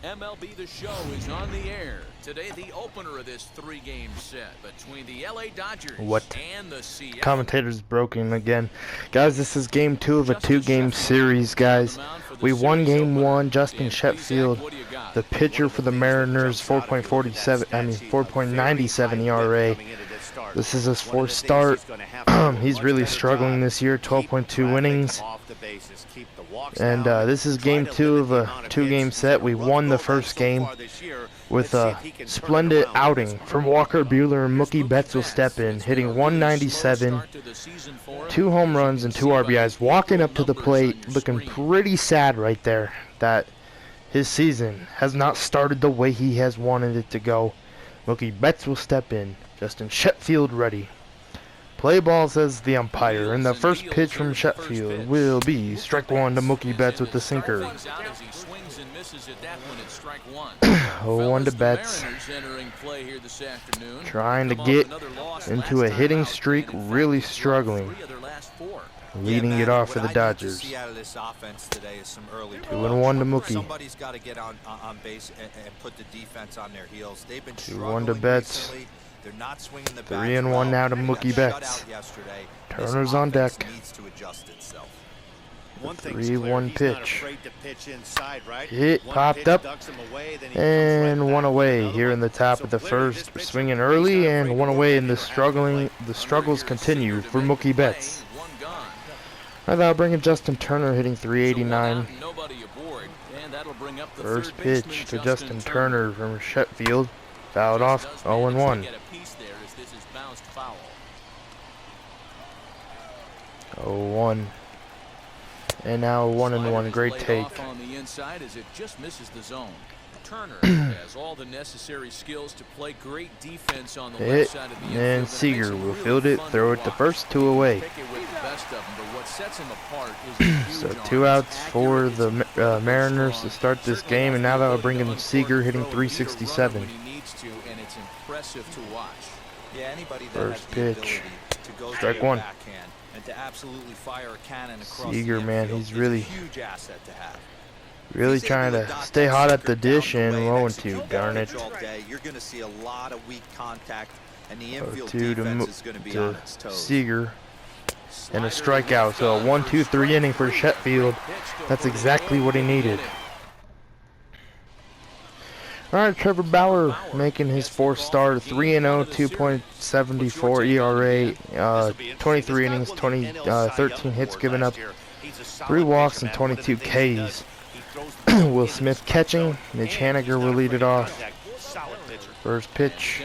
MLB The Show is on the air. Today, the opener of this three-game set between the LA Dodgers and the Seattle. Commentator's broken again. Guys, this is game 2 of a 2-game series, guys. We won game 1. Justin Sheffield, the pitcher for the Mariners, 4.97 ERA. This is his fourth start. He's really struggling this year, 12.2 innings. And this is game 2 of a 2-game set. We won the first game with a splendid outing from Walker Buehler, and Mookie Betts will step in, hitting 197, 2 home runs and 2 RBIs. Walking up to the plate, looking pretty sad right there that his season has not started the way he has wanted it to go. Mookie Betts will step in. Justin Sheffield ready. Play ball, says the umpire, and the first pitch from Sheffield will be strike 1 to Mookie Betts with the sinker. 0-1 to Betts. Trying to get into a hitting streak, really struggling. Leading it off for the Dodgers. 2-1 to Mookie. 2-1 to Betts. 3-1 now to Mookie Betts. Turner's on deck. 3-1 pitch. Hit, popped up, and 1 away here in the top of the first. Swinging early and 1 away, and the struggles continue for Mookie Betts. That'll bring in Justin Turner, hitting 389. First pitch to Justin Turner from Sheffield. Fouled off, 0-1. 0-1. And now 1-1. Great take. On the inside as it just misses the zone. Turner has all the necessary skills to play great defense on the left side of the infield. And Seager will field it, throw it to first, 2 away. So 2 outs for the Mariners to start this game, and now that'll bring in Seager, hitting 367. First pitch, strike 1. Seager, man, he's really trying to stay hot at the dish, and 0-2, darn it. 0-2 to Seager, and a strikeout. So a 1-2-3 inning for Sheffield. That's exactly what he needed. Alright, Trevor Bauer making his 4th start, 3-0, 2.74 ERA, 23 innings, 13 hits given up, 3 walks and 22 Ks. Will Smith catching, Mitch Haniger will lead it off. First pitch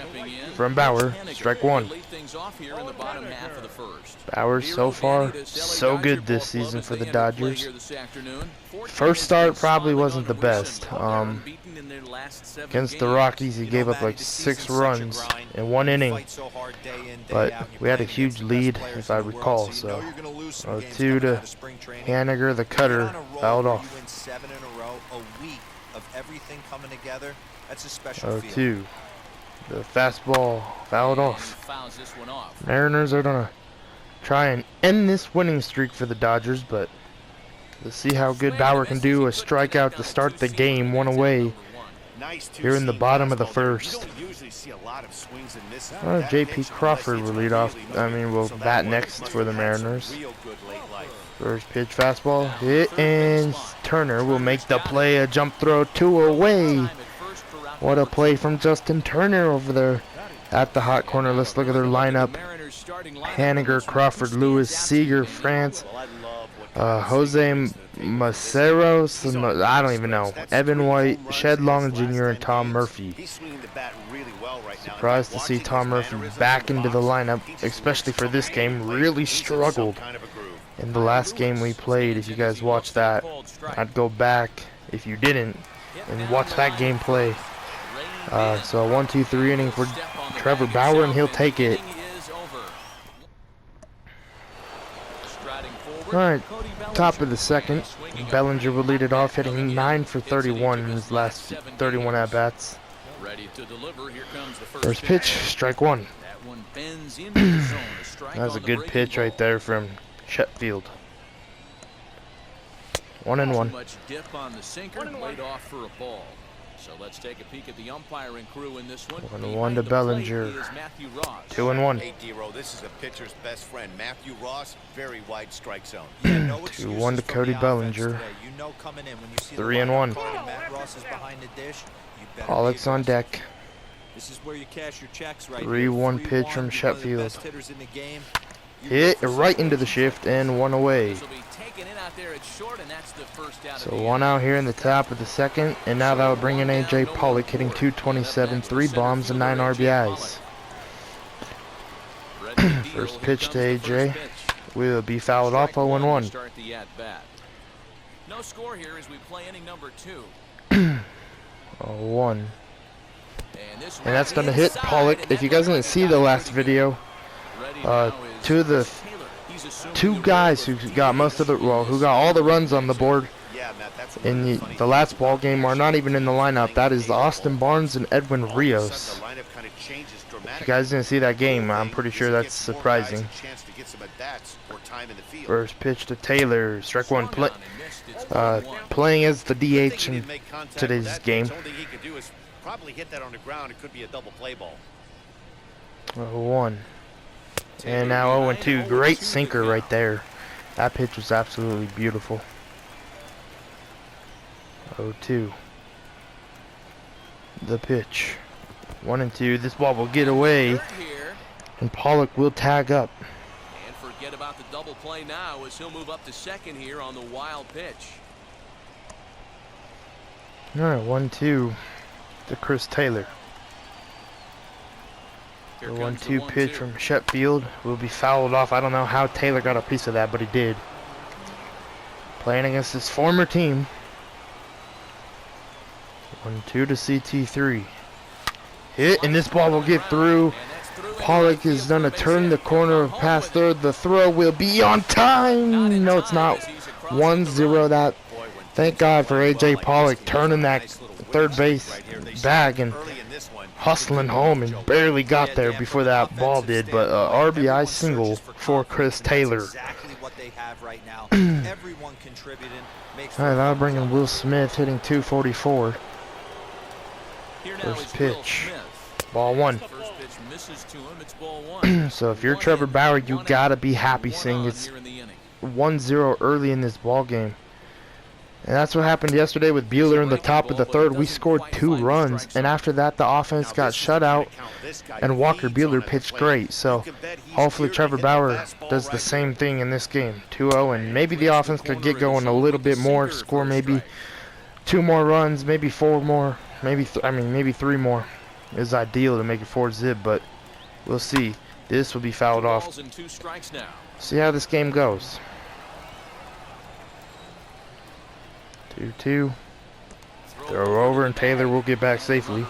from Bauer, strike 1. Bauer so far so good this season for the Dodgers. First start probably wasn't the best. Against the Rockies, he gave up like 6 runs in 1 inning, but we had a huge lead, if I recall. So 0-2 to Haniger, the cutter, fouled off. 0-2. The fastball fouled off. Mariners are gonna try and end this winning streak for the Dodgers, but let's see how good Bauer can do. A strikeout to start the game, 1 away here in the bottom of the first. J.P. Crawford will lead off. Will bat next for the Mariners. First pitch fastball hit, and Turner will make the play. A jump throw, 2 away. What a play from Justin Turner over there at the hot corner. Let's look at their lineup. Haniger, Crawford, Lewis, Seager, France, Jose Maceros, I don't even know, Evan White, Shed Long Jr., and Tom Murphy. Surprised to see Tom Murphy back into the lineup, especially for this game. Really struggled in the last game we played. If you guys watched that, I'd go back, if you didn't, and watch that game play. So a 1-2-3 inning for Trevor Bauer, and he'll take it. Alright, top of the second. Bellinger will lead it off, hitting 9 for 31 in his last 31 at-bats. First pitch, strike 1. That was a good pitch right there from Sheffield. 1-1. So let's take a peek at the umpiring crew in this one. 1-1 to Bellinger. 2-1. Hey, D-Row, this is a pitcher's best friend, Matthew Ross. Very wide strike zone. 2-1 to Cody Bellinger. 3-1. Pollock's on deck. This is where you cash your checks right 3-1 pitch from Sheffield. Hit right into the shift and 1 away. So 1 out here in the top of the second, and now that will bring in A.J. Pollock, hitting .227, 3 bombs and 9 RBIs. First pitch to A.J. will be fouled off 0-1. No score here as we play inning number 2. 0-1. And that's gonna hit Pollock. If you guys didn't see the last video, two guys who got most of the who got all the runs on the board in the last ball game are not even in the lineup. That is Austin Barnes and Edwin Rios. If you guys didn't see that game, I'm pretty sure that's surprising. First pitch to Taylor, strike 1. Playing as the DH in today's game. Probably hit that on the ground. It could be a double play ball. 0-1. And now 0-2. Great sinker right there. That pitch was absolutely beautiful. 0-2. The pitch. 1-2. This ball will get away, and Pollock will tag up. And forget about the double play now as he'll move up to second here on the wild pitch. All right, 1-2. To Chris Taylor. The 1-2 pitch from Sheffield will be fouled off. I don't know how Taylor got a piece of that, but he did. Playing against his former team. 1-2 to CT3. Hit, and this ball will get through. Pollock is going to turn the corner past third. The throw will be on time. No, it's not. 1-0 that. Thank God for A.J. Pollock turning that third base bag and hustling home and barely got there before that ball did, but RBI single for Chris Taylor. Alright, that'll bring in Will Smith hitting .244. First pitch. Ball 1. So if you're Trevor Bauer, you gotta be happy seeing it's 1-0 early in this ball game. And that's what happened yesterday with Buehler in the top of the third. We scored 2 runs, and after that the offense got shut out, and Walker Buehler pitched great. So hopefully Trevor Bauer does the same thing in this game. 2-0, and maybe the offense could get going a little bit more, score maybe 2 more runs, maybe 4 more, maybe 3 more is ideal to make it 4-zip, but we'll see. This will be fouled off. See how this game goes. 2-2. Throw over, and Taylor will get back safely.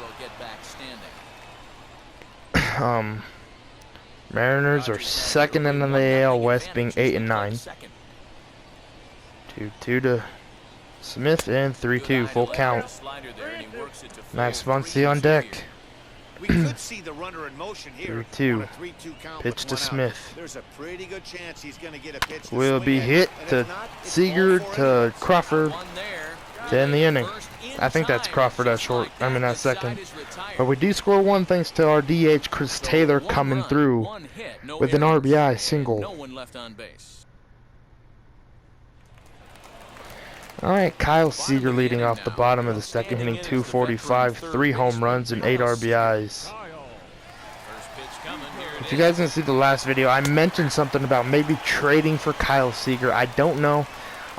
Mariners are second in the AL West, being 8-9. 2-2 to Smith, and 3-2 full count. Max Muncy on deck. 3-2. Pitch to Smith. Will be hit to Seager to Crawford to end the inning. I think that's Crawford at second. But we do score 1 thanks to our DH Chris Taylor coming through with an RBI single. Alright, Kyle Seager leading off the bottom of the second, hitting .245, 3 home runs and 8 RBIs. If you guys didn't see the last video, I mentioned something about maybe trading for Kyle Seager. I don't know.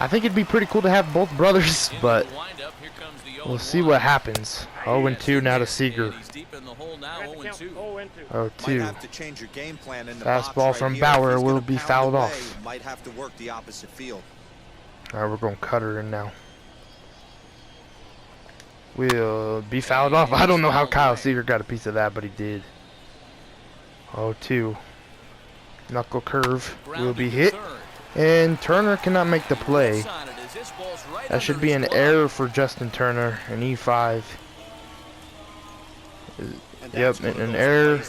I think it'd be pretty cool to have both brothers, but we'll see what happens. 0-2 now to Seager. 0-2. Fastball from Bauer will be fouled off. Alright, we're going to cut her in now. Will be fouled off. I don't know how Kyle Seager got a piece of that, but he did. 0-2. Knuckle curve will be hit. And Turner cannot make the play. That should be an error for Justin Turner, an E5. Yep, an error.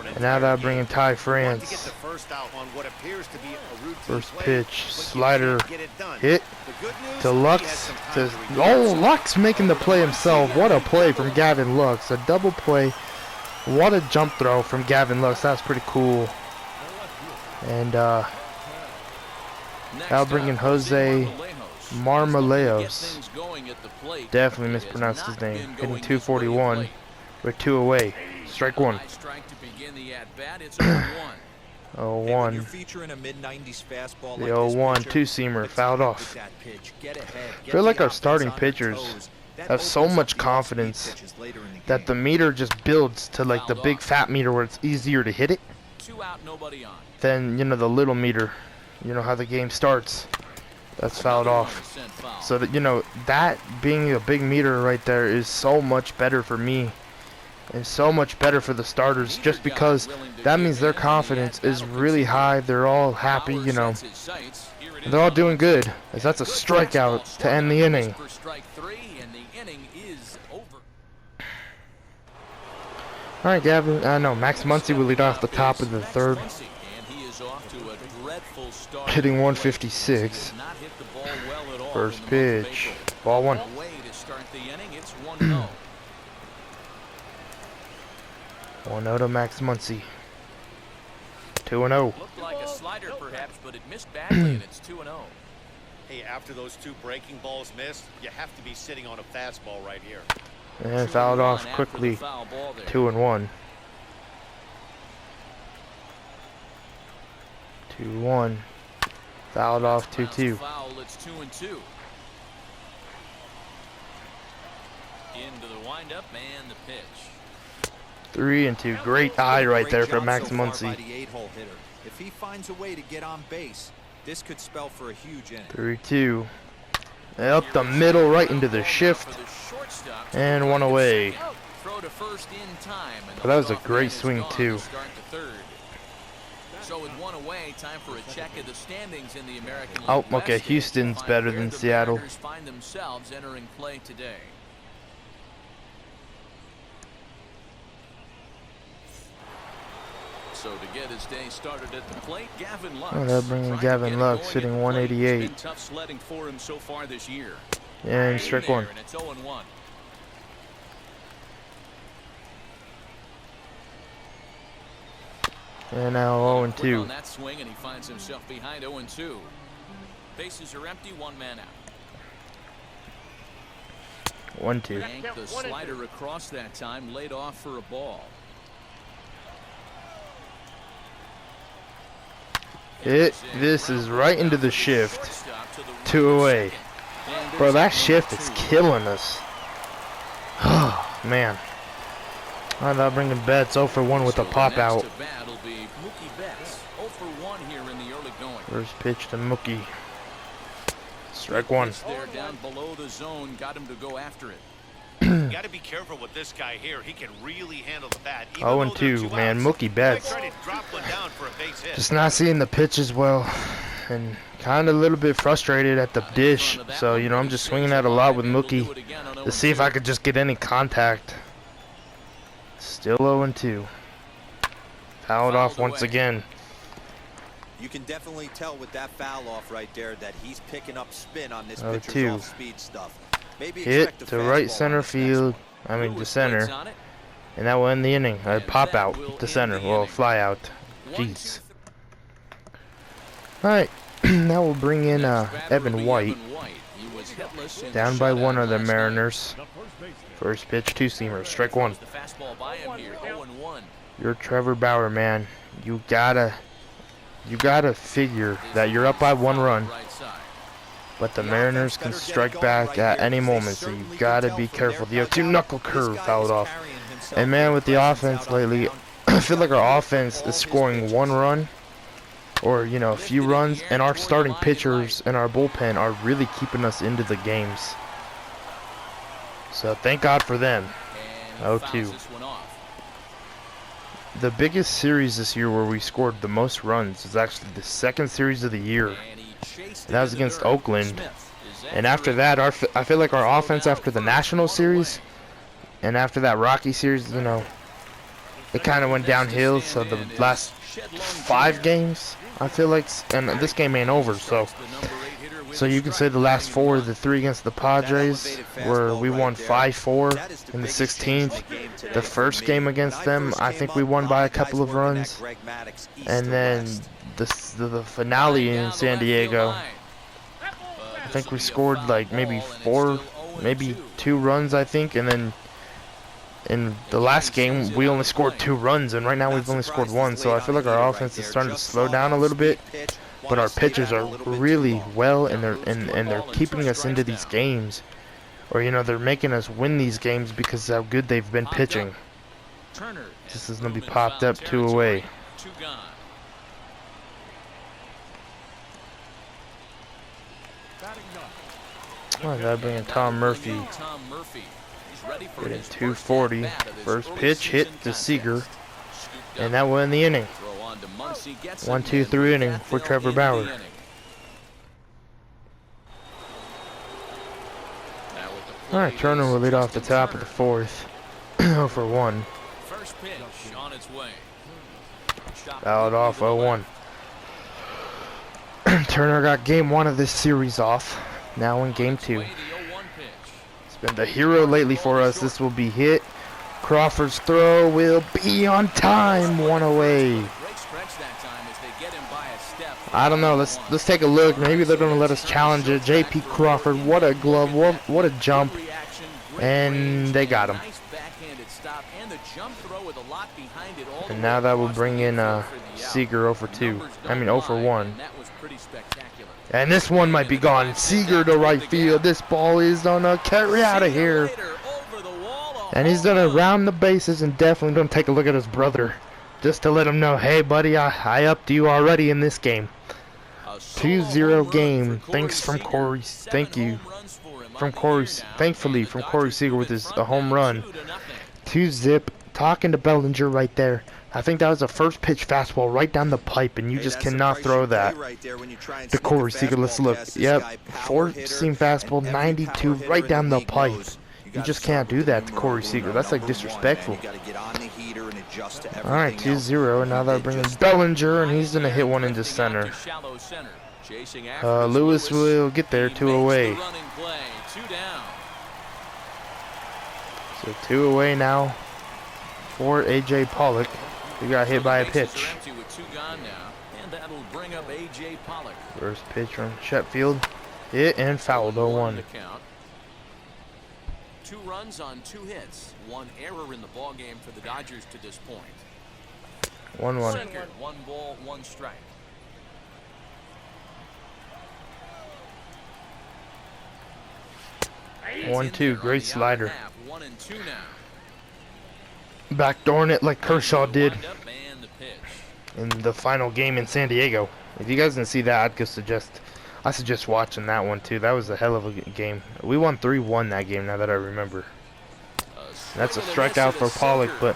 And now they'll bring in Ty France. First pitch, slider, hit to Lux. Oh, Lux making the play himself. What a play from Gavin Lux. A double play. What a jump throw from Gavin Lux. That's pretty cool. And I'll bring in Jose Marmolejos. Definitely mispronounced his name. Hitting 241 with 2 away. Strike one. 0-1. The 0-1 two-seamer fouled off. I feel like our starting pitchers have so much confidence that the meter just builds to like the big fat meter where it's easier to hit it than, you know, the little meter. You know how the game starts. That's fouled off. So that, you know, that being a big meter right there is so much better for me and so much better for the starters, just because that means their confidence is really high. They're all happy, you know. They're all doing good, as that's a strikeout to end the inning. Alright, Gavin. No, Max Muncy will lead off the top of the third. Hitting 156. First pitch. Ball one. 1-0 to Max Muncy. 2-0. Looked like a slider perhaps, but it missed badly, and it's 2-0. Hey, after those 2 breaking balls missed, you have to be sitting on a fastball right here. And fouled off quickly. 2-1. 2-1. Fouled off 2-2. It's 2-2. Into the windup and the pitch. 3-2. Great eye right there for Max Muncy. If he finds a way to get on base, this could spell for a huge inning. 3-2. Up the middle, right into the shift, and 1 away. But that was a great swing too. So with 1 away, time for a check of the standings in the American League. Oh, okay. Houston's better than Seattle. Find themselves entering play today. So to get his day started at the plate, Gavin Lux. Oh, they're bringing Gavin Lux, hitting 188. It's been tough sledding for him so far this year. And strike one. And it's 0-1. And now 0-2. On that swing, and he finds himself behind 0-2. Bases are empty, 1 man out. 1-2. Yanked the slider across that time, laid off for a ball. This is right into the shift. 2 away. Bro, that shift is killing us. Oh, man. I'm not bringing Betts 0 for 1 with a pop out. First pitch to Mookie. Strike one. They're down below the zone, got him to go after it. You got to be careful with this guy here. He can really handle the bat. 0-2, man. Mookie Betts. Just not seeing the pitch as well, and kind of a little bit frustrated at the dish. So, you know, I'm just swinging at a lot with Mookie to see if I could just get any contact. Still 0-2. Fouled off once again. You can definitely tell with that foul off right there that he's picking up spin on this pitcher's off-speed stuff. Maybe hit to right center field. I mean to center, and that will end the inning. A pop out to center. Well, fly out. Jeez. All right, now we'll bring in Evan White. Down by 1 are the Mariners. First pitch, 2-seamer. Strike one. You're Trevor Bauer, man. You gotta figure that you're up by 1 run. But the Mariners can strike back at any moment, so you gotta be careful. The 0-2 knuckle curve fouled off. And man, with the offense lately, I feel like our offense is scoring 1 run, or, you know, a few runs, and our starting pitchers and our bullpen are really keeping us into the games. So thank God for them. 0-2. The biggest series this year where we scored the most runs is actually the 2nd series of the year. And that was against Oakland. And after that, I feel like our offense after the National Series And after that Rocky series, you know, it kind of went downhill. So the last 5 games, I feel like, and this game ain't over, so you can say the last 4, the 3 against the Padres, where we won 5-4 in the 16th. The first game against them, I think we won by a couple of runs, and then the finale in San Diego, I think we scored like maybe 4, maybe 2 runs, I think, and then in the last game we only scored 2 runs, and right now we've only scored 1. So I feel like our offense is starting to slow down a little bit, but our pitchers are really well, and they're keeping us into these games, or you know, they're making us win these games because of how good they've been pitching. This is gonna be popped up, 2 away. Oh, I gotta bring in Tom Murphy. Getting 240. First pitch hit to Seager, and that will end the inning. 1-2-3 inning for Trevor Bauer. All right, Turner will lead off the top of the 4th. 0 for 1. Fouled off 0-1. Turner got game 1 of this series off. Now in game 2. He's been the hero lately for us. This will be hit. Crawford's throw will be on time. 1 away. I don't know. Let's take a look. Maybe they're gonna let us challenge it. J.P. Crawford, what a glove! What a jump! And they got him. And now that will bring in Seager 0 for 2. I mean 0 for 1. And this one might be gone. Seager to right field. This ball is gonna carry out of here. And he's gonna round the bases and definitely gonna take a look at his brother, just to let him know, hey buddy, I upped you already in this game. 2-0 game. Thanks from Corey. Thank you from Corey. Thankfully from Corey Seager with his home run. 2-zip. Talking to Bellinger right there. I think that was a first pitch fastball right down the pipe, and you just cannot throw that to Corey Seager. Let's look. Yep, 4-seam fastball, 92 right down the pipe. You just can't do that to Corey Seager. That's like disrespectful. Alright, 2-0, and now they're bringing Bellinger, and he's going to hit one into center. Lewis will get there, 2 away. So 2 away now for A.J. Pollock. He got hit by a pitch. First pitch from Sheffield. Hit and fouled 0-1. 2 runs on 2 hits. 1 error in the ball game for the Dodgers to this point. 1-1. 1 ball, 1 strike. 1-2. Great slider. 1-2 now. Backdooring it like Kershaw did in the final game in San Diego. If you guys didn't see that, I suggest watching that one too. That was a hell of a game. We won 3-1 that game, now that I remember. That's a strikeout for Pollock, but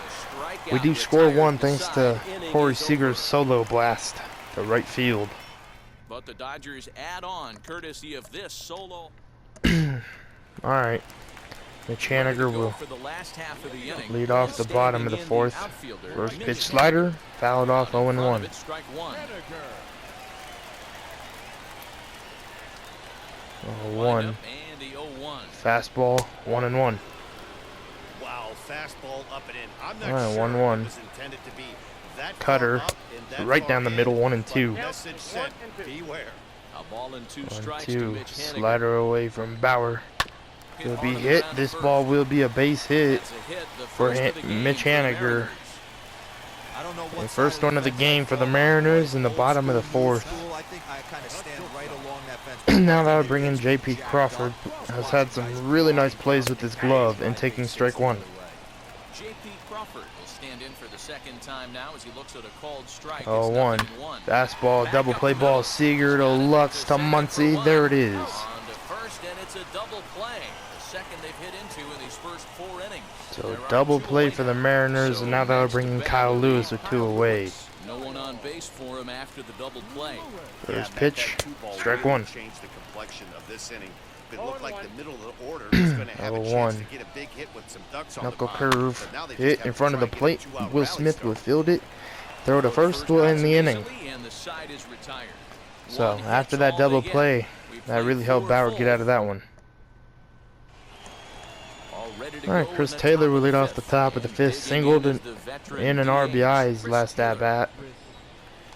we do score 1 thanks to Corey Seager's solo blast to right field. But the Dodgers add on courtesy of this solo. Alright. Mitch Haniger will lead off the bottom of the 4th. First pitch slider, fouled off 0-1. 0-1. Fastball, 1-1. Wow, fastball up and in. I'm not Alright, sure 1-1. it was intended to be that Cutter, right down the middle, 1-2. Message sent, beware. A ball and 2 strikes 1-2. to Mitch Haniger. Slider away from Bauer. Will be hit. This ball will be a base hit for Mitch Haniger. The first one of the game for the Mariners in the bottom of the 4th. Now that would bring in J.P. Crawford. Has had some really nice plays with his glove and taking strike 1. J.P. Crawford will stand in for the second time now as he looks at a called strike. 0-1. Fastball, double play ball. Seager to Lutz to Muncy. There it is. On to first, and it's a double play. The second they've hit into in these first 4 innings. So double play for the Mariners, and now they'll bring in Kyle Lewis with 2 away. No one on base for him after the double play. First pitch, strike 1. Changed the complexion of this inning. it looked like the middle of the order was going to have a chance to get a big hit with some ducks on the Knuckle mound. curve. But now they just Hit have in to front of try the and get a plate. two-out Will rally Smith will started. field it. Throw to first. Will end the inning. And the side is retired. So One after hit's that all double they get. play, We that played really helped 4 Bauer get full. out of that one. All ready to All right, go Chris in the Taylor top will of lead the off the fifth. top of the And fifth. digging Singled is in the veteran an DH, RBI his Chris last at Taylor. bat.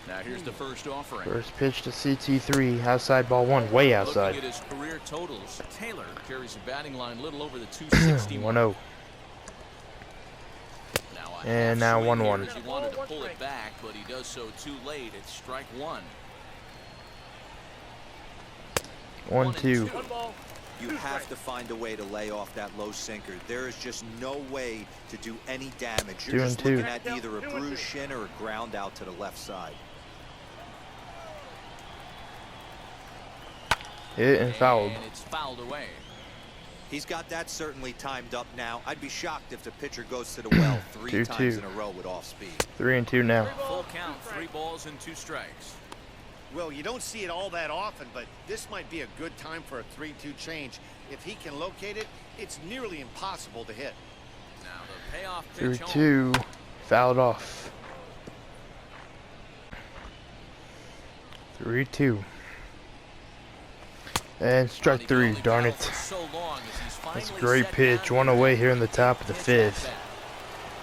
Now here's the first offering. First pitch to CT3, outside ball 1, way outside. Looking at his career totals, Taylor carries a batting line little over the 260 mark. 1-0. Now And now 1-1. He wanted to pull it back, but he does so too late. It's strike 1. 1-2. You have to find a way to lay off that low sinker. There is just no way to do any damage. You're just 2-2. looking at either a bruised shin or a ground out to the left side. Hit and fouled. And it's fouled away. He's got that certainly timed up now. I'd be shocked if the pitcher goes to the well 3 2-2. times in a row with off speed. 3-2 now. Full count, 3 balls and 2 strikes. Well, you don't see it all that often, but this might be a good time for a 3-2 change. If he can locate it, it's nearly impossible to hit. Now the payoff pitch home. 3-2. Fouled off. 3-2. And strike 3, darn it. That's a great pitch. 1 away here in the top of the 5th.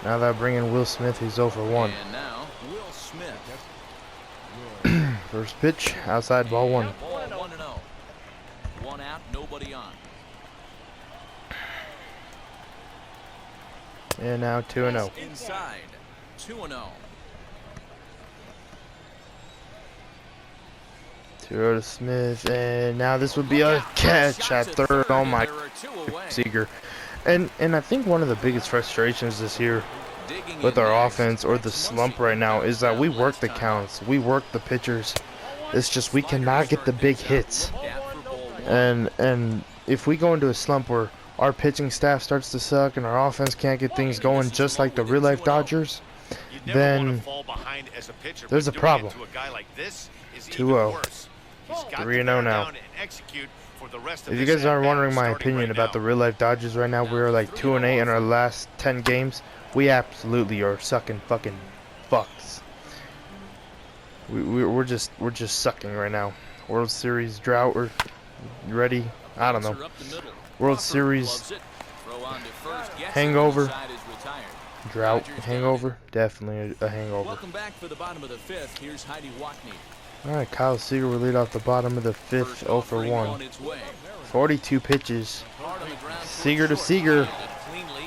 Now they'll bring in Will Smith, who's 0 for 1. And now Will Smith. First pitch, outside ball 1. Ball 1-0. 1 out, nobody on. And now 2-0. Inside, 2-0. 2-0 to Smith, and now this would be a catch at third. Oh my, Seager. And I think one of the biggest frustrations this year with our offense, or the slump right now, is that we work the counts, we work the pitchers. It's just we cannot get the big hits. And if we go into a slump where our pitching staff starts to suck and our offense can't get things going just like the real life Dodgers, then there's a problem. 2-0. 3-0 now. If you guys are wondering my opinion about the real life Dodgers right now, we're like 2-8 in our last 10 games. We absolutely are sucking fucking fucks. We're just sucking right now. World Series drought, or ready? I don't know. World Series hangover. Drought hangover. Definitely a hangover. Welcome back for the bottom of the 5th. Here's Heidi Wackney. All right, Kyle Seager will lead off the bottom of the 5th, 0 for 1. 42 pitches. Seager to Seager.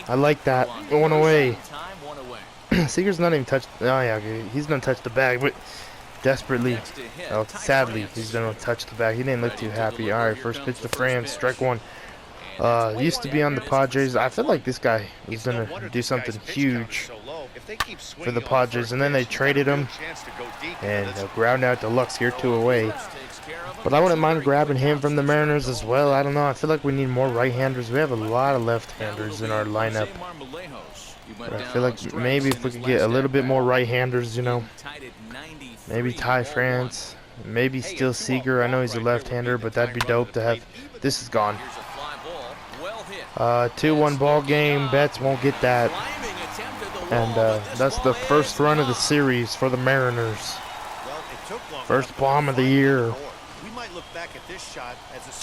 I like that. Going away. Seager's not even touched. Oh yeah, he's gonna touch the bag, but desperately. Oh, sadly, he's gonna touch the bag. He didn't look too happy. All right, first pitch to France, strike 1. Used to be on the Padres. I feel like this guy is gonna do something huge for the Padres, and then they traded him and ground out deluxe here 2 away. But I wouldn't mind grabbing him from the Mariners as well. I don't know. I feel like we need more right-handers. We have a lot of left-handers in our lineup. But I feel like maybe if we could get a little bit more right-handers, you know. Maybe Ty France. Maybe still Seager. I know he's a left-hander, but that'd be dope to have. This is gone. 2-1 ball game. Betts won't get that. And that's the first run of the series for the Mariners. First bomb of the year.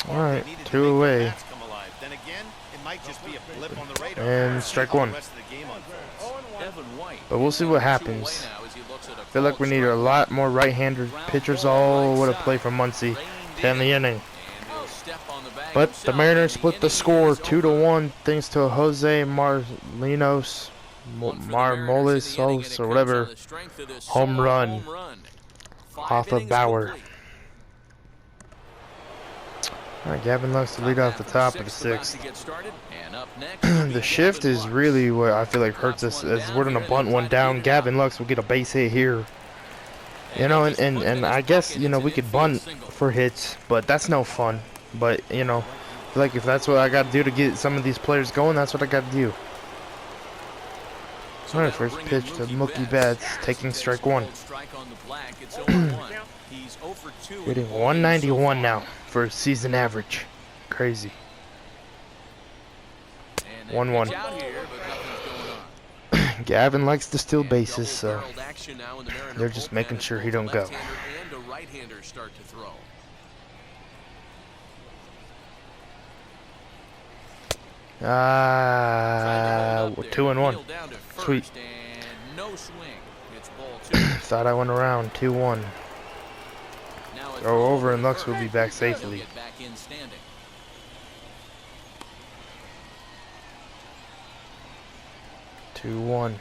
All right, 2 away. And strike 1. But we'll see what happens. I feel like we need a lot more right-handed pitchers all with a play from Muncie to end the inning. But the Mariners split the score 2-1 thanks to a Jose Marmolis or whatever home run off of Bauer. Alright, Gavin Lux to lead off the top of the 6th. The shift is really what I feel like hurts us, as we're going to bunt one down. Gavin Lux will get a base hit here. You know, and I guess, you know, we could bunt for hits, but that's no fun. But, you know, I feel like if that's what I got to do to get some of these players going, that's what I got to do. Alright, first pitch to Mookie Betts, taking strike 1. Hitting 191 now for season average. crazy. And 1-1. out here, but nothing's going on. Gavin likes to steal bases, so Double-barreled action now in the Mariner they're just bullpen making as sure he both a don't go. left-hander and a right-hander start to throw. Ah, 2-1. Sweet. And no swing. It's ball 2. Thought I went around. 2-1. Throw over and Lux will be back safely. Get back in standing. 2-1.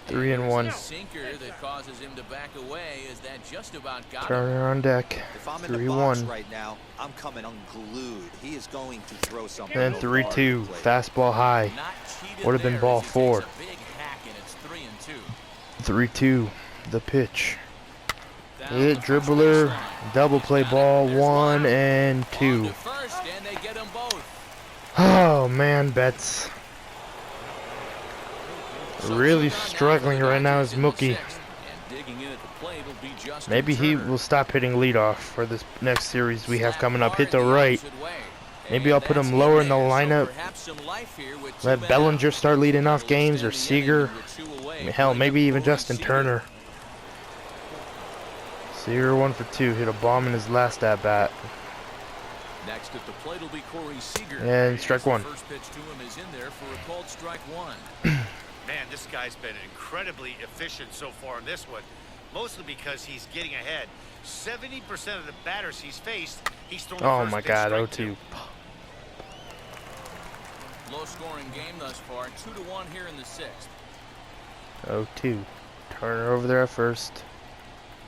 3-1. Sinker that causes him to back away. Is that just about got him? Turner on deck. If I'm in the box 3-1. right now, I'm coming unglued. He is going to throw something. And 3-2. Fastball high. Not cheated Would have been there ball as he 4. takes a big hack and it's 3-2. 3-2. The pitch. Down Hit, the first dribbler, baseline. double play Got it. ball, There's 1 and On 2. to first, and they get them both. Oh man, Betts. Really struggling right now is Mookie. Maybe he will stop hitting leadoff for this next series we have coming up. Hit the right. Maybe I'll put him lower in the lineup. Let Bellinger start leading off games, or Seager. Hell, maybe even Justin Turner. Seager 1 for 2. Hit a bomb in his last at bat. Next at the plate will be Corey Seager. And strike 1. The first pitch to him is in there for a called strike 1. Man, this guy's been incredibly efficient so far in this one, mostly because he's getting ahead. 70% of the batters he's faced, he's thrown the Oh first my pitch God, strike 0-2. Low scoring game thus far. 2-1 here in the 6th. 0-2. Turner over there at first.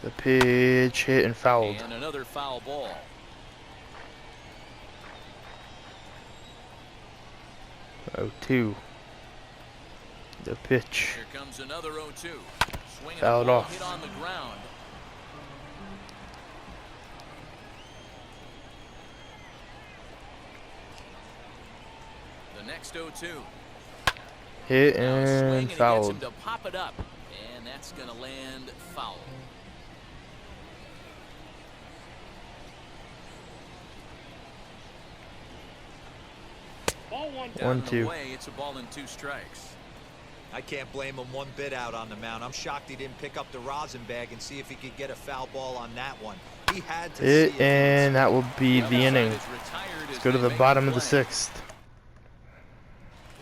The pitch hit and fouled. And another foul ball. 0-2. The pitch. Here comes another 0-2. Swinging Fouled a ball off. hit on the ground. The next 0-2. Hit Now a swing, and he gets him fouled. to pop it up, and that's going to land foul. Ball 1 Down and 1-2. away, it's a ball and 2 strikes. I can't blame him one bit out on the mound. I'm shocked he didn't pick up the rosin bag and see if he could get a foul ball on that one. He had to Hit, see it. and that will be the inning. Let's go to the bottom of the 6th.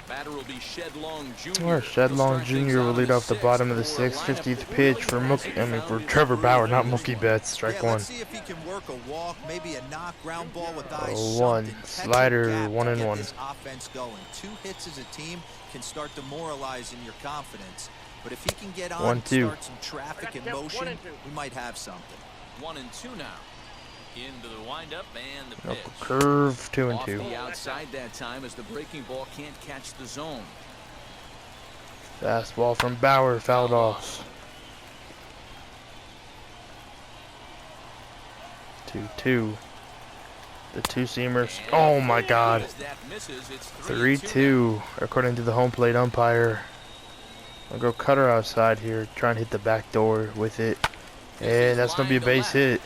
Batter will be Shedlong Jr. Or Shedlong Jr. will lead off the bottom of the 6th. 50th pitch for for Trevor Bauer, not Mookie Betts. Strike Yeah, 1. let's see if he can work a walk, maybe a knock, ground ball with eyes. 0-1. Something. Catch a Slider, gap to 1 and get 1. this offense going. 2 hits as a team can start demoralizing your confidence. But if he can get on and 1-2. start some traffic in motion, we might have something. 1-2 now. Into the windup and the pitch. Knuckle curve, 2 and Off 2. the outside that time as the breaking ball can't catch the zone. Fastball from Bauer, fouled off. 2-2. The 2-seamers. Oh my God. 3-2, according to the home plate umpire. I'll go cutter outside here, try and hit the back door with it. And that's going to be a base hit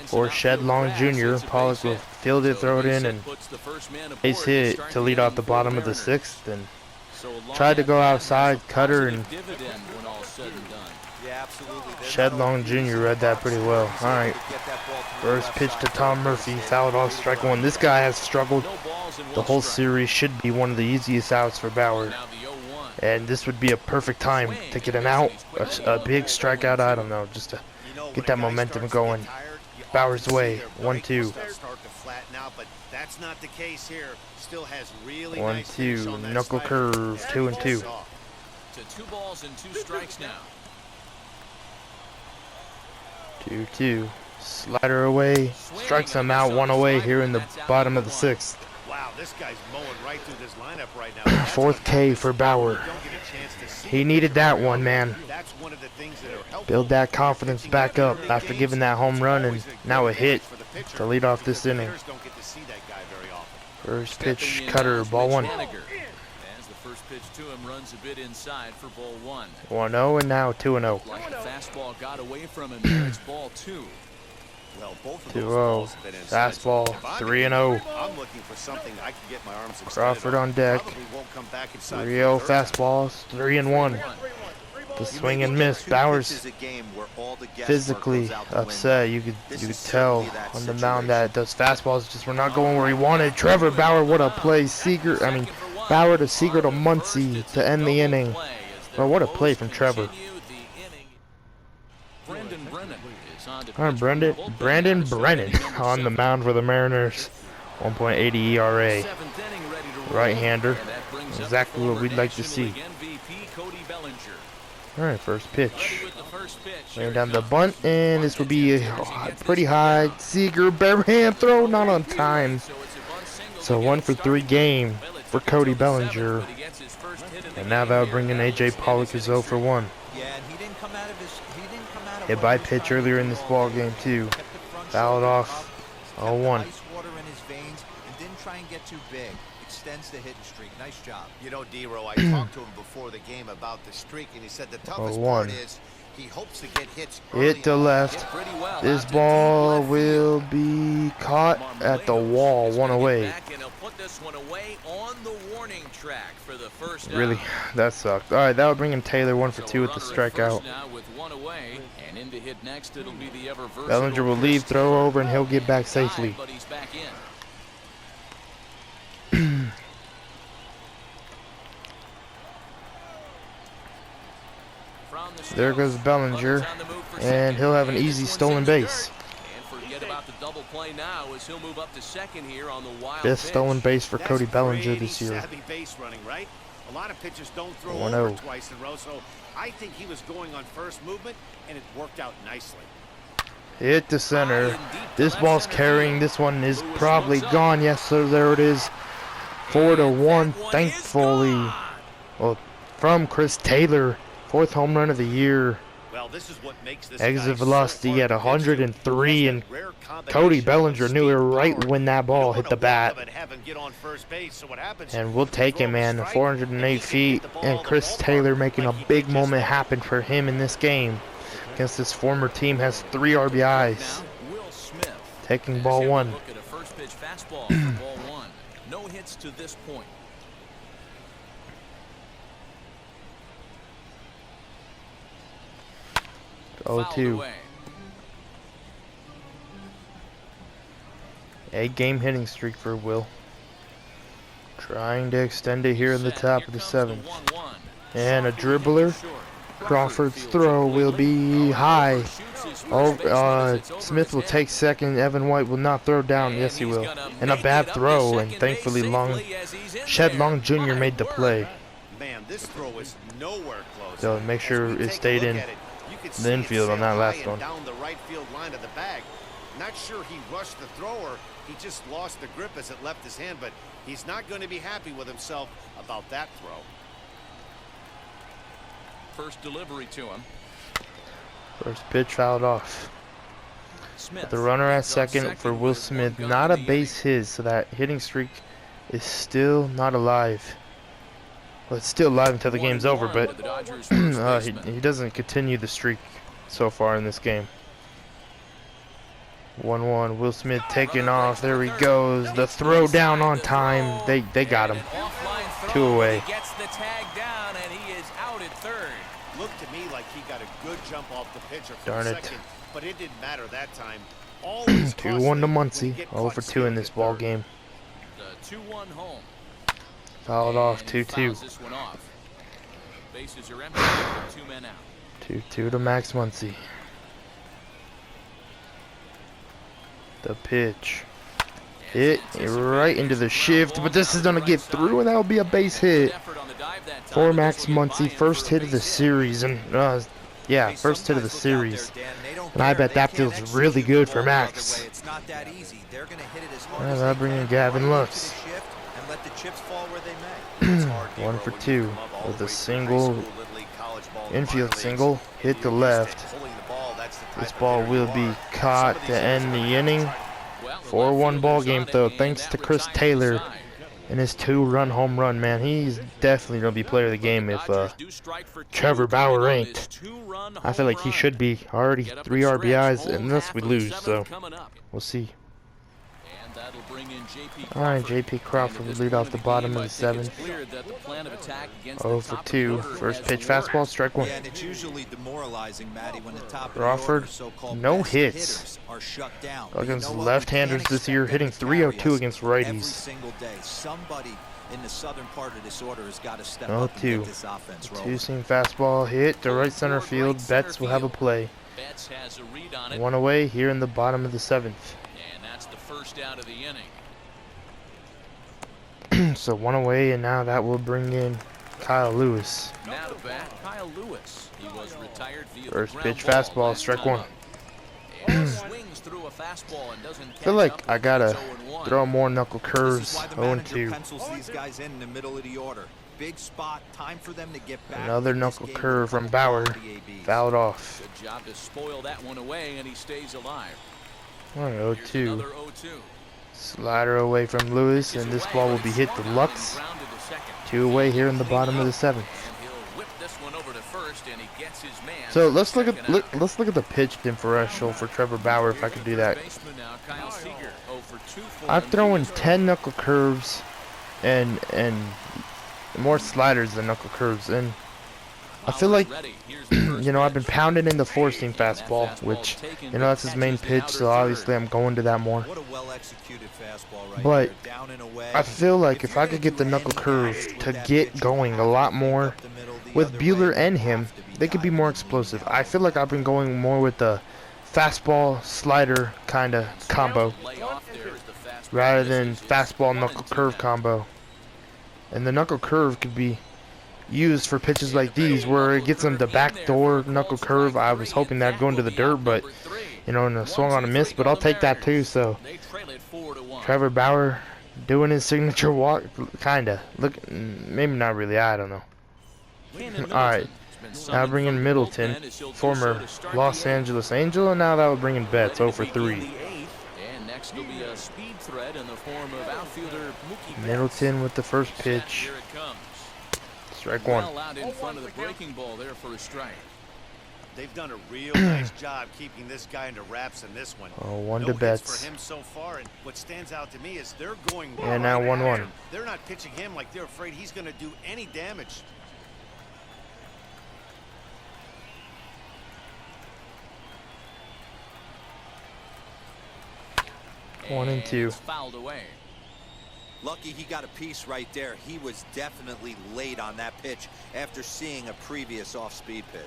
for Shedlong Jr. Pollock will field it, throw it in, and base hit to lead off the bottom of the 6th. And tried to go outside, cutter, and Shedlong Jr. read that pretty well. Alright, first pitch to Tom Murphy, fouled off, strike 1. This guy has struggled the whole series, should be one of the easiest outs for Bauer. And this would be a perfect time to get an out, a big strikeout, I don't know, just to get that momentum going. Bauer's way, 1-2. That's not the case here. Still has really 1-2, knuckle curve, 2 and 2. To 2 balls and 2 strikes now. 2-2, slider away, strikes him out, 1 away here in the bottom of the 6th. Wow, this guy's mowing right through this lineup right now. 4th K for Bauer. He needed that one, man. Build that confidence back up after giving that home run, and now a hit to lead off this inning. First pitch, cutter, ball 1. As the first pitch to him runs a bit inside for ball 1. 1-0 and now 2-0. Like the fastball got away from him there, it's ball 2. Well, both of 2-0. those balls have been inside. Fastball. 3-0. I'm looking for something I can get my arms extended Crawford on deck. Probably won't come back inside 3-0 for the third time. fastballs. 3-1. The swing and miss. Bauer's physically upset. You could tell on the mound that those fastballs just were not going where he wanted. Trevor Bauer, what a play! Bauer to Seager to Muncy to end the inning. Well, what a play from Trevor. All right, Brandon Brennan on the mound for the Mariners. 1.80 ERA. Right-hander. Exactly what we'd like to see. Alright, first pitch. Laying down the bunt, and this would be a pretty high. Seager, bare hand throw, not on time. So 1 for 3 game for Cody Bellinger. And now that would bring in AJ Pollock as 0 for 1. Hit by pitch earlier in this ball game too. Fouled off. 0-1. Extends the hitting streak. Nice job. You know, D-Row, I talked to him before the game about the streak, and he said the toughest part is he hopes to get hits early. Hit to left. This ball will be caught at the wall. 1 away. Really, that sucked. All right, that would bring in Taylor 1 for 2 with the strikeout. Bellinger will leave, throw over, and he'll get back safely. There goes Bellinger, and he'll have an easy stolen base. 5th stolen base for Cody Bellinger this year. 1-0. Twice in a row, so I think he was going on first movement, and it worked out nicely. Hit to center. This ball's carrying. This one is probably gone. Yes, sir. There it is. 4-1. Thankfully, well, from Chris Taylor. 4th home run of the year. Well, this is what makes this exit velocity at 103, and Cody Bellinger knew it right when that ball hit the bat. And we'll take him, man. 408 feet, and Chris Taylor making a big moment happen for him in this game. Against his former team, has 3 RBIs. Taking ball 1. No hits to this point. 0-2. 8-game hitting streak for Will. Trying to extend it here in the top of the 7th. And a dribbler. Crawford's throw will be high. Smith will take second. Evan White will not throw down. Yes, he will. And a bad throw. And thankfully, Shed Long Jr. made the play. So make sure it stayed in the infield on that last one. Down the right field line of the bag. Not sure he rushed the thrower. He just lost the grip as it left his hand, but he's not going to be happy with himself about that throw. First delivery to him. First pitch fouled off. But the runner at second for Will Smith. Not a base hit, so that hitting streak is still not alive. Well, it's still alive until the game's over, but he doesn't continue the streak so far in this game. 1-1. Will Smith taking off. There he goes. The throw down on time. They got him. 2 away. Gets the tag down, and he is out at third. Looked to me like he got a good jump off the pitcher for Darn it. second, but it didn't matter that time. 2-1 to Muncy. 0 for 2 in this ball game. The 2-1 home. Fouled off. 2-2. Bases are empty. 2 men out. 2-2 to Max Muncy. The pitch. Hit right into the shift, but this is going to get through, and that will be a base hit for Max Muncy. First hit of the series, and yeah, first hit of the series. And I bet that feels really good for Max. And I'll bring in Gavin Lux. 1 for 2 with a single, infield single, hit to left. This ball will be caught to end the inning. 4-1 ball game though, thanks to Chris Taylor. in his 2-run home run, man. He's definitely going to be player of the game if Trevor Bauer ain't. I feel like he should be. Already 3 RBIs unless we lose, so we'll see. Alright, JP Crawford would lead off the bottom of the 7th. 0 for 2. First pitch fastball, strike 1. Crawford, no hits against left-handers this year, hitting .302 against righties. In the southern part of this order has got to step 0-2. up and get this offense rolling. 2-seam fastball hit to right center field. Betts will have a play. 1 away here in the bottom of the 7th. And that's the first out of the inning. So 1 away, and now that will bring in Kyle Lewis. Now to bat, Kyle Lewis. He was retired via First pitch fastball, strike 1. Swings through a fastball and doesn't I feel like I gotta throw more knuckle curves. 0-2. These guys in the middle of the order. Big spot, time for them to get back. Another knuckle curve from Bauer. Fouled off. Good job to spoil that one away, and he stays alive. Alright, 0-2. Another 0-2. Slider away from Lewis, and this ball will be hit to Lux. 2 away here in the bottom of the 7th. So let's look at the pitch differential for Trevor Bauer, if I could do that. I'm throwing 10 knuckle curves and more sliders than knuckle curves, and I feel like, you know, I've been pounding in the 4-seam fastball, which, you know, that's his main pitch, so obviously I'm going to that more. But I feel like if I could get the knuckle curve to get going a lot more with Buehler and him, they could be more explosive. I feel like I've been going more with the fastball slider kind of combo rather than fastball knuckle curve combo. And the knuckle curve could be used for pitches like these where it gets them the backdoor knuckle curve. I was hoping that'd go into the dirt, but, you know, in a swung on a miss, but I'll take that too. So Trevor Bauer doing his signature walk, kinda. Look, maybe not really, I don't know. Alright, now bring in Middleton, former Los Angeles Angel, and now that will bring in Betts, 0 for 3. Middleton with the first pitch. Strike 1. They've done a real nice job keeping this guy under wraps in this one. 1 to Betts. For him so far, and what stands out to me is they're going. And now 1-1. They're not pitching him like they're afraid he's going to do any damage. One and 2. Fouled away. Lucky he got a piece right there. He was definitely late on that pitch after seeing a previous off-speed pitch.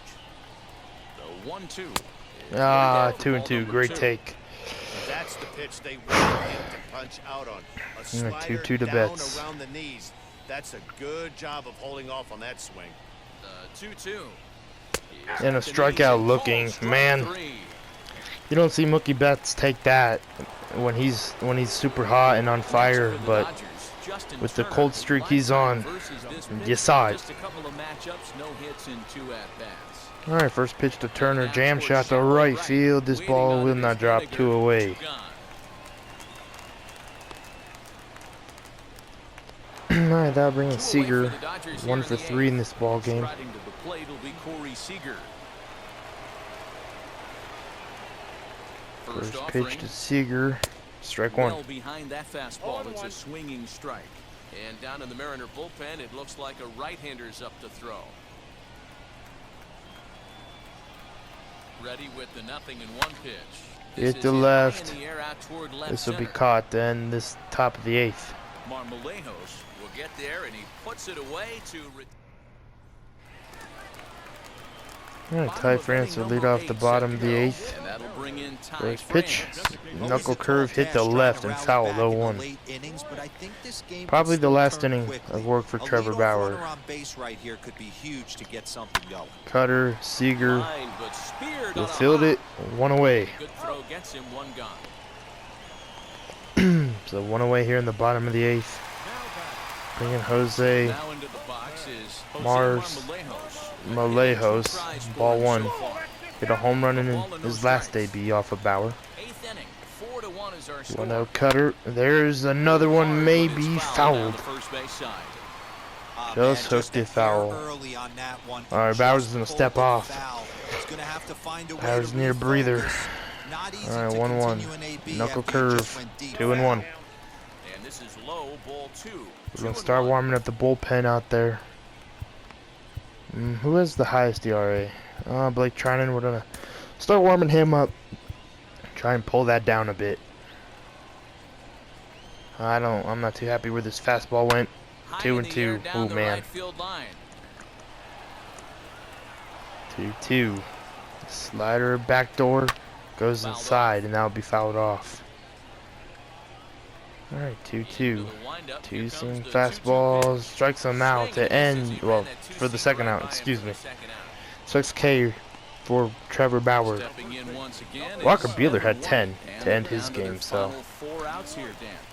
The 1-2. 2-2. Great take. That's the pitch they want him to punch out on. A slider 2-2 to down Betts. around the knees. That's a good job of holding off on that swing. 2-2. And a strikeout looking, man. You don't see Mookie Betts take that when he's super hot and on fire, but with the cold streak he's on, you saw it. Alright, first pitch to Turner, jam shot to right field. This ball will not drop, 2 away. Alright, that'll bring in Seager, 1 for 3 in this ball game. First pitch to Seager, strike 1. Well behind that fastball, it's a swinging strike. And down in the Mariner bullpen, it looks like a right-hander's up to throw. Ready with the 0-1 pitch. Hit the left. This will be caught. Then this top of the 8th. Marmolejos will get there, and he puts it away to. Alright, Ty France will lead off the bottom of the 8th. First pitch, knuckle curve hit the left and fouled 0-1. Probably the last inning of work for Trevor Bauer. Cutter, Seager will field it, 1 away. So 1 away here in the bottom of the 8th. Bring in Jose Malejos, ball 1. Hit a home run in his last debut off of Bauer. 8th inning, 4-1 is our 1-0 cutter. There's another one, maybe fouled. Just hooked it foul. Alright, Bowers is going to step off. Bowers need a breather. Alright, 1-1. Knuckle curve. 2-1. We're going to start warming up the bullpen out there. Who has the highest ERA? Blake Trinan. We're going to start warming him up. Try and pull that down a bit. I'm not too happy where this fastball went. 2-2. Oh man. 2-2. Slider backdoor goes inside, and that'll be fouled off. Alright, 2-2. Two seam fastballs. Strikes him out to end. Well, for the second out, excuse me. Strikes K for Trevor Bauer. Walker Buehler had 10 to end his game, so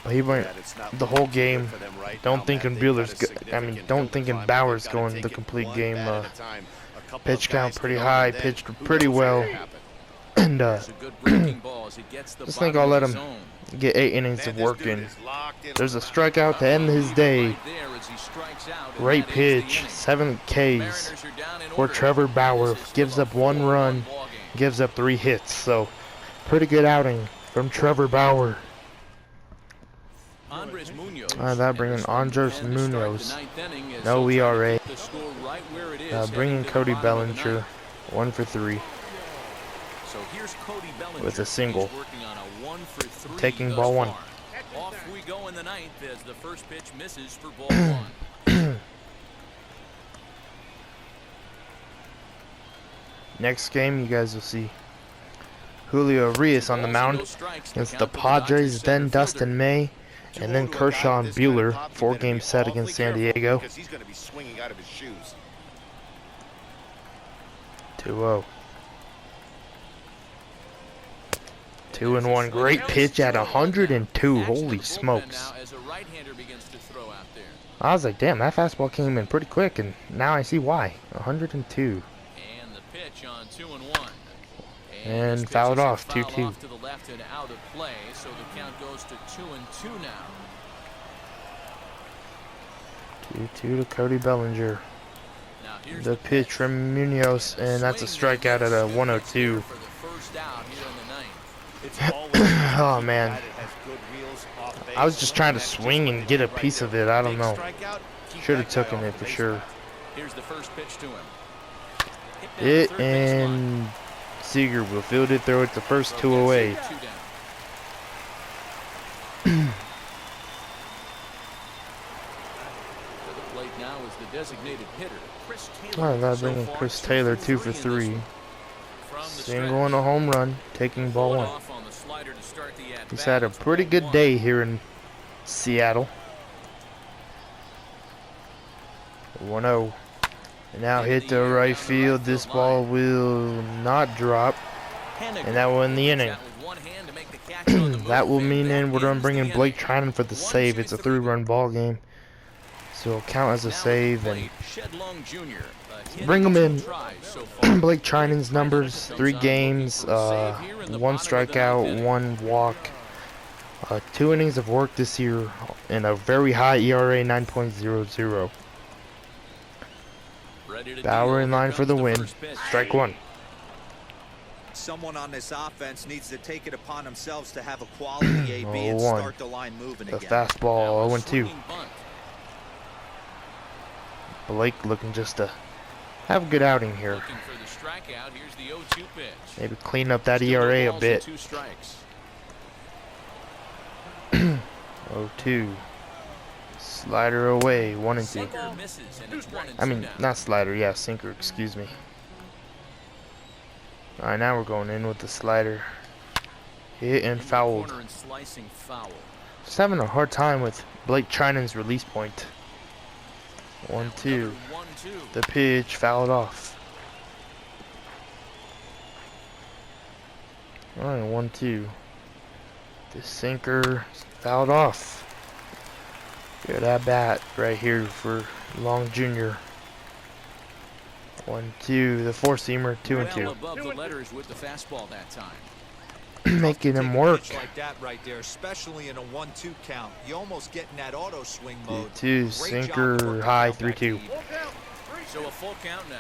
he went the whole game. Don't think in don't think in Bauer's going the complete game. Pitch count pretty high, pitched pretty well, and just think I'll let him get 8 innings of work in. There's a strikeout to end his day. Great pitch, 7 Ks for Trevor Bauer. Gives up 1 run, gives up 3 hits. So, pretty good outing from Trevor Bauer. That bringing Andres Munoz. No ERA. Bringing Cody Bellinger. 1 for 3. With a single. Taking ball 1. Off we go in the 9th as the first pitch misses for ball 1. Next game, you guys will see Julio Urias on the mound against the Padres, then Dustin May, and then Kershaw and Buehler. 4-game set against San Diego. 2-0. 2-1. Great pitch at 102. Holy smokes. I was like, damn, that fastball came in pretty quick, and now I see why. 102. And the pitch on 2-1. And fouled off. 2-2. To the left and out of play, so the count goes to 2-2 now. 2-2 to Cody Bellinger. The pitch from Munoz, and that's a strikeout at a 102. Oh man, I was just trying to swing and get a piece of it. I don't know. Should have taken it for sure. Here's the first pitch to him. It and Seager will field it, throw it the first 2 away. Alright, that bringing Chris Taylor 2 for 3. Single and a home run, taking ball 1. He's had a pretty good day here in Seattle. 1-0. And now hit to right field. This ball will not drop. And that will end the inning. That will mean then we're going to bring in Blake Trinan for the save. It's a 3-run ball game. So it'll count as a save and bring him in. Blake Trinan's numbers: 3 games, 1 strikeout, 1 walk, 2 innings of work this year, and a very high ERA, 9.00. Bauer in line for the win. Strike 1. Someone on this offense needs to take it upon themselves to have a quality AB and start the line moving again. The fastball, 0-2. Blake looking just to have a good outing here. Maybe clean up that ERA a bit. 0-2. Slider away, 1-2. I mean, not slider, yeah, sinker, excuse me. Alright, now we're going in with the slider. Hit and fouled. Just having a hard time with Blake Trinan's release point. 1-2. The pitch fouled off. Alright, 1-2. The sinker fouled off. Good at bat right here for Long Jr. 1-2. The 4-seamer, 2-2. Above the letters with the fastball that time. making him work. Like that right there, especially in a 1-2 count. You almost get in that auto swing mode. 2 sinker high 3-2. So a full count now.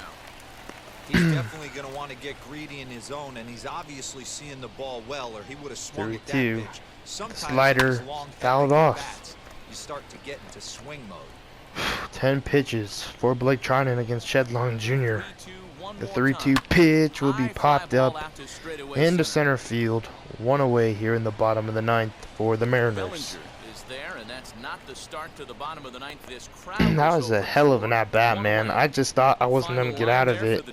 He's definitely going to want to get greedy in his zone, and he's obviously seeing the ball well, or he would have swung at that 3-2. pitch. Sometimes Slider fouled off. You start to get into swing mode. 10 pitches for Blake Trinan against Shedlong Jr. The 3-2 pitch will be popped up into center field. 1 away here in the bottom of the 9th for the Mariners. That was a hell of an at-bat, man. I just thought I wasn't going to get out of it.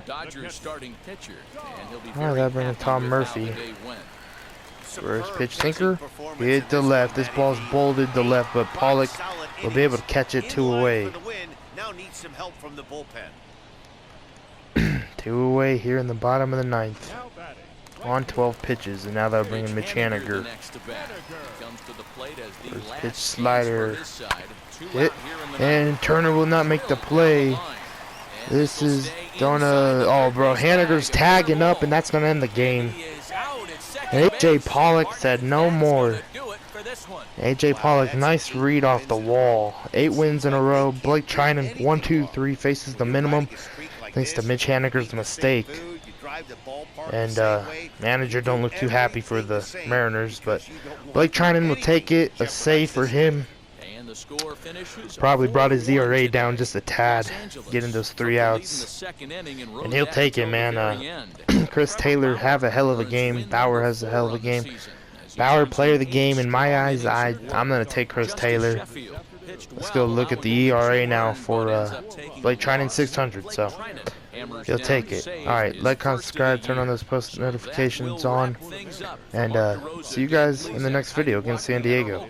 Alright, that brings Tom Murphy. First pitch sinker. Hit the left. This ball's bolted to left, but Pollock will be able to catch it 2 away. 2 away here in the bottom of the 9th. On 12 pitches, and now they'll bring in Mitch Haniger. First pitch slider. Hit. And Turner will not make the play. This is gonna... Oh, bro. Haniger's tagging up, and that's gonna end the game. A.J. Pollock said no more. A.J. Pollock, nice read off the wall. 8 wins in a row. Blake Trinan, 1-2-3, faces the minimum thanks to Mitch Haniger's mistake. And manager don't look too happy for the Mariners, but Blake Trinan will take it. A save for him. Probably brought his ERA down just a tad, getting those 3 outs. And he'll take it, man. Chris Taylor have a hell of a game. Bauer has a hell of a game. Bauer player of the game in my eyes. I'm gonna take Chris Taylor. Let's go look at the ERA now for Blake Trinan, 600. So he'll take it. All right, like, comment, subscribe, turn on those post notifications on, and see you guys in the next video against San Diego.